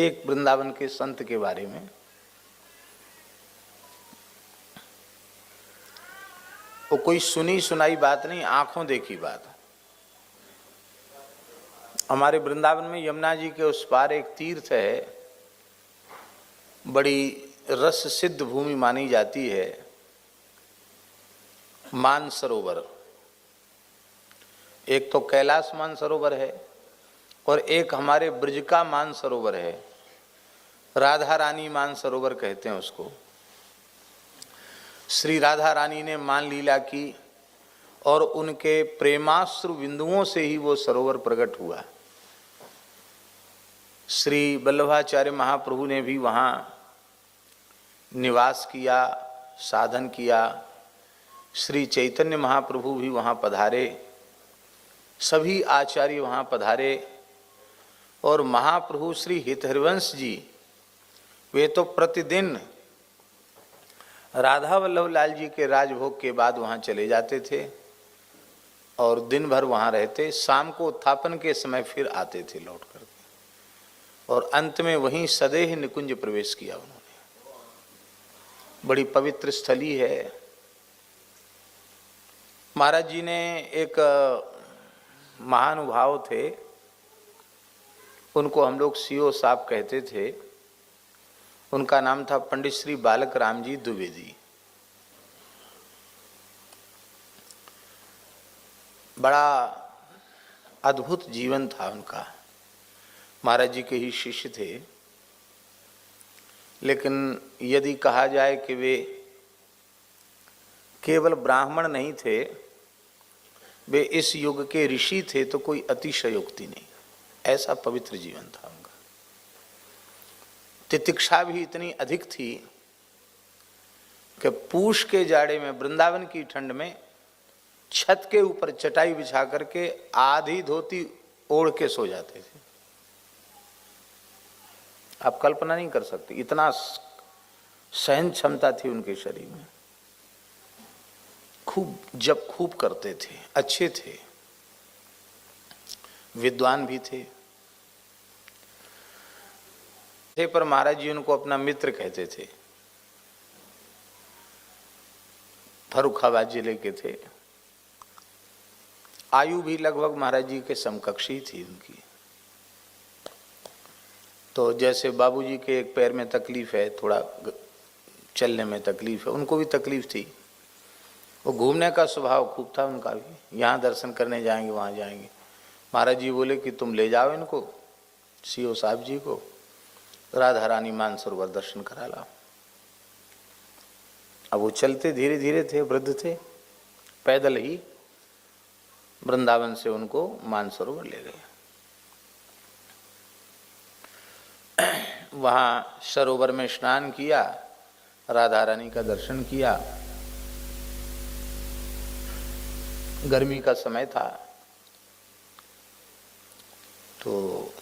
एक वृंदावन के संत के बारे में। वो कोई सुनी सुनाई बात नहीं, आंखों देखी बात। हमारे वृंदावन में यमुना जी के उस पार एक तीर्थ है, बड़ी रस सिद्ध भूमि मानी जाती है, मानसरोवर। एक तो कैलाश मानसरोवर है और एक हमारे ब्रज का मानसरोवर है, राधा रानी मानसरोवर कहते हैं उसको। श्री राधा रानी ने मान लीला की और उनके प्रेमाश्रु बिंदुओं से ही वो सरोवर प्रकट हुआ। श्री वल्लभाचार्य महाप्रभु ने भी वहाँ निवास किया, साधन किया। श्री चैतन्य महाप्रभु भी वहाँ पधारे, सभी आचार्य वहाँ पधारे। और महाप्रभु श्री हितहरिवंश जी वे तो प्रतिदिन राधा वल्लभ लाल जी के राजभोग के बाद वहाँ चले जाते थे और दिन भर वहाँ रहते। शाम को उत्थापन के समय फिर आते थे लौट करके, और अंत में वहीं सदेह निकुंज प्रवेश किया उन्होंने। बड़ी पवित्र स्थली है। महाराज जी ने एक महानुभाव थे, उनको हम लोग सीओ साहब कहते थे। उनका नाम था पंडित श्री बालक राम जी द्विवेदी। बड़ा अद्भुत जीवन था उनका। महाराज जी के ही शिष्य थे, लेकिन यदि कहा जाए कि वे केवल ब्राह्मण नहीं थे, वे इस युग के ऋषि थे तो कोई अतिशयोक्ति नहीं। ऐसा पवित्र जीवन था उनका। तितिक्षा भी इतनी अधिक थी कि पूष के जाड़े में वृंदावन की ठंड में छत के ऊपर चटाई बिछा करके आधी धोती ओढ़ के सो जाते थे। आप कल्पना नहीं कर सकते, इतना सहन क्षमता थी उनके शरीर में। खूब जप खूब करते थे, अच्छे थे, विद्वान भी थे। पर महाराज जी उनको अपना मित्र कहते थे। फर्रुखाबाद जिले के थे। आयु भी लगभग महाराज जी के समकक्षी थी उनकी। तो जैसे बाबूजी के एक पैर में तकलीफ है, थोड़ा चलने में तकलीफ है, उनको भी तकलीफ थी। वो घूमने का स्वभाव खूब था उनका भी। यहाँ दर्शन करने जाएंगे, वहाँ जाएंगे। महाराज जी बोले कि तुम ले जाओ इनको, सीओ साहब जी को, राधा रानी मानसरोवर दर्शन करा लाओ। अब वो चलते धीरे धीरे थे, वृद्ध थे, पैदल ही वृंदावन से उनको मानसरोवर ले गए। वहाँ सरोवर में स्नान किया, राधा रानी का दर्शन किया। गर्मी का समय था तो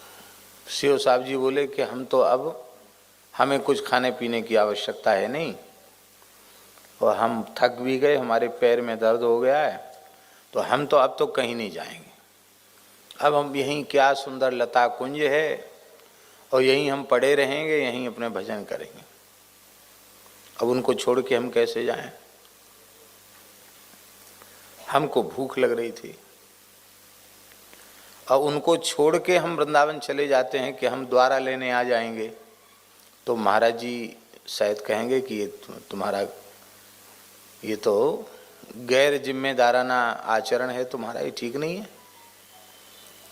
सीओ साहब जी बोले कि हम तो अब हमें कुछ खाने पीने की आवश्यकता है नहीं, और हम थक भी गए, हमारे पैर में दर्द हो गया है, तो हम तो अब तो कहीं नहीं जाएंगे। अब हम यहीं, क्या सुंदर लता कुंज है, और यहीं हम पड़े रहेंगे, यहीं अपने भजन करेंगे। अब उनको छोड़ के हम कैसे जाएं? हमको भूख लग रही थी, और उनको छोड़ के हम वृंदावन चले जाते हैं कि हम द्वारा लेने आ जाएंगे, तो महाराज जी शायद कहेंगे कि ये तुम्हारा, ये तो गैर जिम्मेदाराना आचरण है तुम्हारा, ये ठीक नहीं है।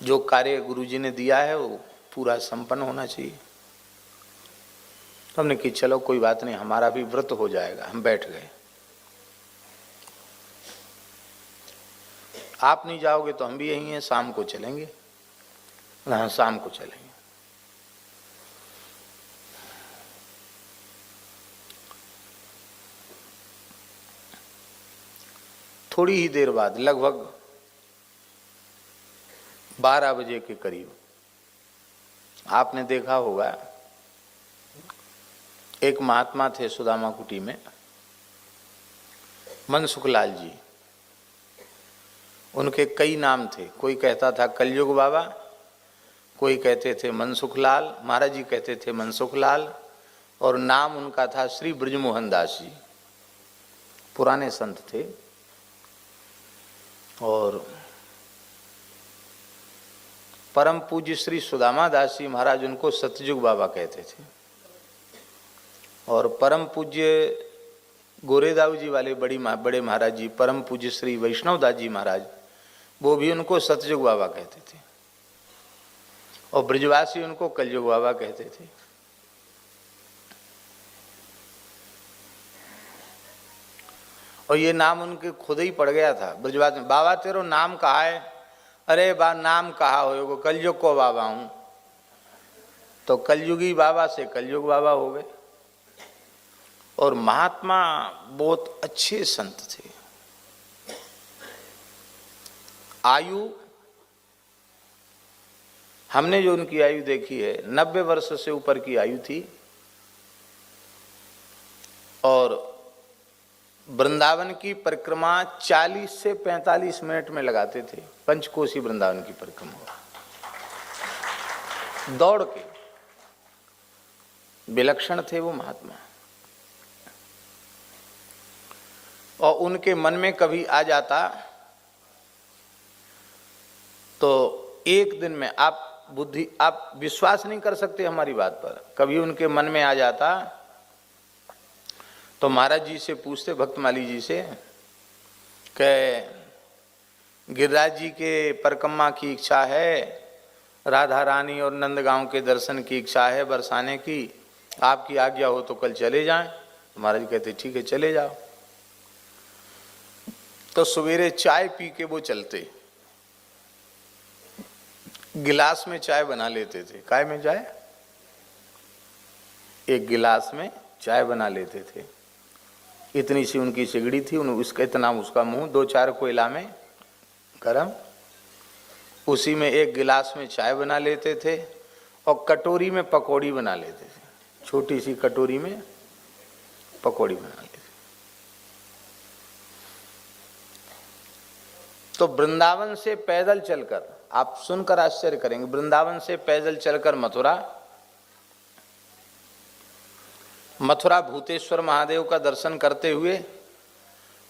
जो कार्य गुरुजी ने दिया है वो पूरा संपन्न होना चाहिए। तो हमने कि चलो कोई बात नहीं, हमारा भी व्रत हो जाएगा। हम बैठ गए। आप नहीं जाओगे तो हम भी यहीं हैं, शाम को चलेंगे। हाँ, शाम को चलेंगे। थोड़ी ही देर बाद, लगभग 12 बजे के करीब, आपने देखा होगा एक महात्मा थे सुदामा कुटी में, मनसुखलाल जी। उनके कई नाम थे। कोई कहता था कलयुग बाबा, कोई कहते थे मनसुख लाल, महाराज जी कहते थे मनसुख लाल, और नाम उनका था श्री ब्रजमोहन दास जी, पुराने संत थे। और परम पूज्य श्री सुदामा दास जी महाराज उनको सतयुग बाबा कहते थे। और परम पूज्य गोरेदाऊ जी वाले बड़े महाराज जी परम पूज्य श्री वैष्णव दास जी महाराज, वो भी उनको सतयुग बाबा कहते थे। और ब्रजवासी उनको कलयुग बाबा कहते थे। और ये नाम उनके खुद ही पड़ गया था ब्रजवासी। बाबा तेरो नाम कहा है? अरे बा नाम कहा हो, कलयुग को बाबा हूं। तो कलयुगी बाबा से कलयुग बाबा हो गए। और महात्मा बहुत अच्छे संत थे। आयु, हमने जो उनकी आयु देखी है 90 वर्ष से ऊपर की आयु थी। और वृंदावन की परिक्रमा 40 से 45 मिनट में लगाते थे। पंचकोशी वृंदावन की परिक्रमा दौड़ के। विलक्षण थे वो महात्मा। और उनके मन में कभी आ जाता तो एक दिन में आप विश्वास नहीं कर सकते हमारी बात पर, कभी उनके मन में आ जाता तो महाराज जी से पूछते, भक्तमाली जी से, कि गिरिराज जी के परिक्रमा की इच्छा है, राधा रानी और नंदगांव के दर्शन की इच्छा है बरसाने की, आपकी आज्ञा हो तो कल चले जाएं। महाराज जी कहते ठीक है चले जाओ। तो सवेरे चाय पी के वो चलते, गिलास में चाय बना लेते थे। काय में चाय? एक गिलास में चाय बना लेते थे। इतनी सी उनकी सिगड़ी थी, उसका इतना उसका मुंह, 2-4 कोयला में गरम, उसी में एक गिलास में चाय बना लेते थे। और कटोरी में पकौड़ी बना लेते थे, छोटी सी कटोरी में पकौड़ी बना लेते। तो वृंदावन से पैदल चलकर, आप सुनकर आश्चर्य करेंगे, वृंदावन से पैदल चलकर मथुरा भूतेश्वर महादेव का दर्शन करते हुए,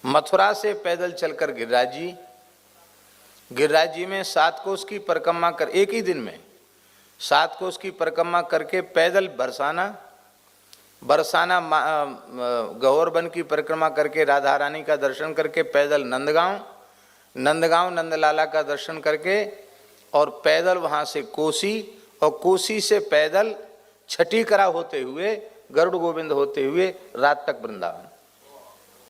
मथुरा से पैदल चलकर गिरिराज जी में 7 कोस की परिक्रमा कर, एक ही दिन में 7 कोस की परिक्रमा करके पैदल बरसाना गौर वन की परिक्रमा करके राधा रानी का दर्शन करके पैदल नंदगांव नंदलाला का दर्शन करके, और पैदल वहाँ से कोसी, और कोसी से पैदल छठी करा होते हुए, गरुड़ गोविंद होते हुए रात तक वृंदावन।